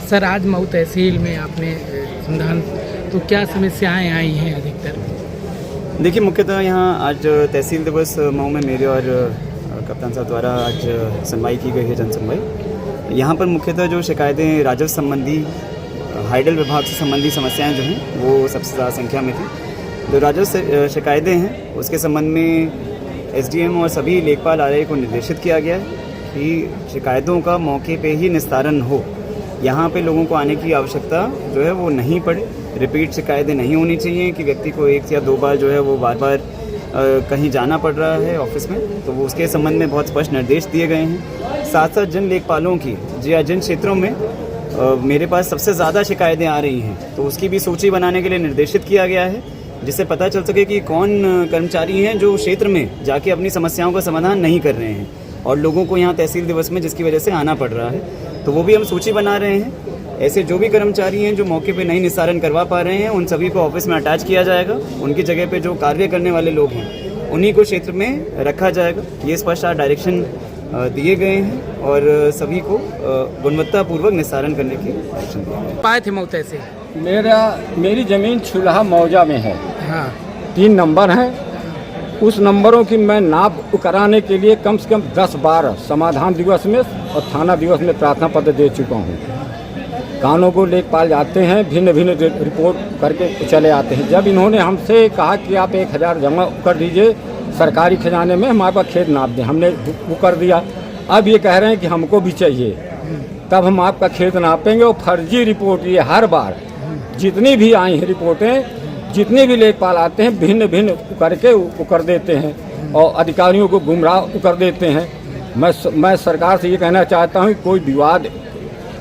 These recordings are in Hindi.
सर, आज मऊ तहसील में आपने संधान, तो क्या समस्याएं आई हैं अधिकतर? देखिए, मुख्यतः यहाँ आज तहसील दिवस मऊ में मेरे और कप्तान साहब द्वारा आज सुनवाई की गई है, जन सुनवाई। यहाँ पर मुख्यतः जो शिकायतें राजस्व संबंधी, हाइडल विभाग से संबंधी समस्याएं जो हैं वो सबसे ज़्यादा संख्या में थी। जो राजस्व शिकायतें हैं उसके संबंध में एसडीएम और सभी लेखपाल आरआई को निर्देशित किया गया है कि शिकायतों का मौके पे ही निस्तारण हो। यहाँ पे लोगों को आने की आवश्यकता जो है वो नहीं पड़े। रिपीट शिकायतें नहीं होनी चाहिए कि व्यक्ति को एक या दो बार जो है वो बार बार कहीं जाना पड़ रहा है ऑफिस में, तो वो उसके संबंध में बहुत स्पष्ट निर्देश दिए गए हैं। साथ साथ जिन लेखपालों की जिन क्षेत्रों में मेरे पास सबसे ज़्यादा शिकायतें आ रही हैं, तो उसकी भी सूची बनाने के लिए निर्देशित किया गया है, जिससे पता चल सके कि कौन कर्मचारी हैं जो क्षेत्र में जाके अपनी समस्याओं का समाधान नहीं कर रहे हैं और लोगों को यहाँ तहसील दिवस में जिसकी वजह से आना पड़ रहा है, तो वो भी हम सूची बना रहे हैं। ऐसे जो भी कर्मचारी हैं जो मौके पे नहीं निस्तारण करवा पा रहे हैं, उन सभी को ऑफिस में अटैच किया जाएगा। उनकी जगह पे जो कार्य करने वाले लोग हैं उन्हीं को क्षेत्र में रखा जाएगा। ये स्पष्ट डायरेक्शन दिए गए हैं और सभी को गुणवत्तापूर्वक निस्तारण करने की डायरेक्शन दिए गए। पाए थे मऊ तहसील? मेरी ज़मीन छुलहा मौजा में है। हाँ, 3 नंबर हैं। उस नंबरों की मैं नाप कराने के लिए कम से कम 10 बार समाधान दिवस में और थाना दिवस में प्रार्थना पत्र दे चुका हूँ। कानों को लेखपाल जाते हैं, भिन्न भिन्न रिपोर्ट करके चले आते हैं। जब इन्होंने हमसे कहा कि आप 1000 जमा कर दीजिए सरकारी खजाने में, हमारे पास खेत नाप दें, हमने वो कर दिया। अब ये कह रहे हैं कि हमको भी चाहिए, तब हम आपका खेत नापेंगे। और फर्जी रिपोर्ट ये हर बार जितनी भी आई हैं रिपोर्टें, जितने भी लेखपाल आते हैं भिन्न भिन्न करके वो कर देते हैं और अधिकारियों को गुमराह कर देते हैं। मैं सरकार से ये कहना चाहता हूँ कि कोई विवाद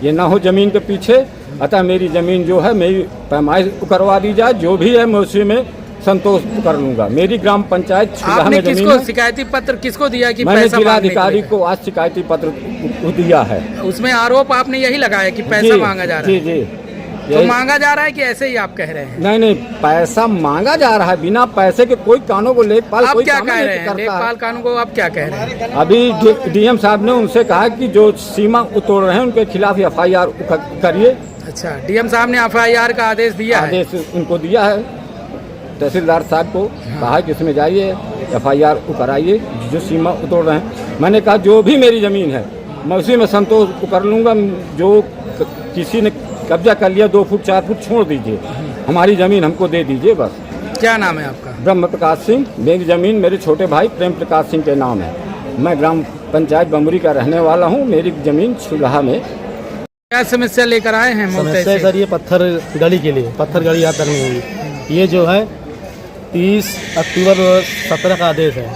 ये ना हो ज़मीन के पीछे। अतः मेरी ज़मीन जो है मेरी पैमाइश करवा दी जाए, जो भी है मैं उसी में संतोष कर लूँगा। मेरी ग्राम पंचायत छुलहा में ज़मीन है। शिकायती पत्र किसको दिया कि मैंने पैसा जिलाधिकारी को आज शिकायती पत्र दिया है। उसमें आरोप आपने यही लगाया कि पैसा मांगा जा रहा है? जी। तो मांगा जा रहा है कि ऐसे ही आप कह रहे हैं? नहीं, पैसा मांगा जा रहा है। बिना पैसे के कोई कानून को लेखपाल आप कोई क्या काम कह नहीं रहे हैं? करता। लेखपाल कानून को आप क्या कह रहे हैं? अभी डीएम साहब ने उनसे कहा कि जो सीमा उतोड़ रहे हैं उनके खिलाफ FIR करिए। अच्छा, डीएम साहब ने FIR का आदेश दिया है? आदेश उनको दिया है। तहसीलदार साहब को कहा कि इसमें जाइए FIR कराइए जो सीमा उतोड़ रहे हैं। मैंने कहा जो भी मेरी ज़मीन है मैं उसी में संतोष कर लूँगा। जो किसी ने कब्जा कर लिया 2 फुट 4 फुट छोड़ दीजिए, हमारी ज़मीन हमको दे दीजिए बस। क्या नाम है आपका? ब्रह्म प्रकाश सिंह। मेरी ज़मीन मेरे छोटे भाई प्रेम प्रकाश सिंह के नाम है। मैं ग्राम पंचायत बम्बरी का रहने वाला हूँ। मेरी ज़मीन छुलहा में। क्या समस्या लेकर आए हैं? समस्या सर ये पत्थर गली के लिए, पत्थर गली याद करनी होगी। ये जो है 30 अक्टूबर 17 का आदेश है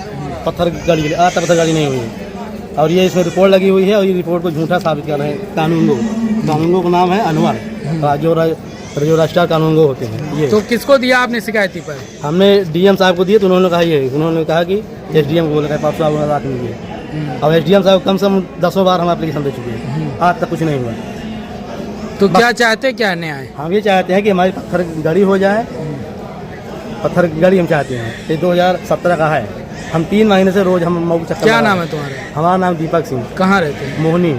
पत्थर गली के लिए। आज तक पत्थर गली नहीं हुई और ये इसमें रिपोर्ट लगी हुई है और ये रिपोर्ट को झूठा साबित कर रहे हैं। कानूनगो का नाम है अनवर, जो रजिस्ट्रार कानूनगो होते हैं ये। तो किसको दिया आपने शिकायती पर? हमने डीएम साहब को दिए, तो उन्होंने कहा कि एसडीएम को बोला पाँच साहब रात में दिए। और एसडीएम साहब कम से कम 10 बार हम एप्लीकेशन दे चुके हैं, आज तक कुछ नहीं हुआ। तो क्या चाहते हैं, क्या न्याय? हम ये चाहते हैं कि हमारी पत्थर गली हो जाए। पत्थर गली हम चाहते हैं। ये 2017 का है। हम 3 महीने से रोज हम मऊ चक्कर। क्या नाम है तुम्हारा? हमारा नाम दीपक सिंह। कहाँ रहते हैं? मोहनी।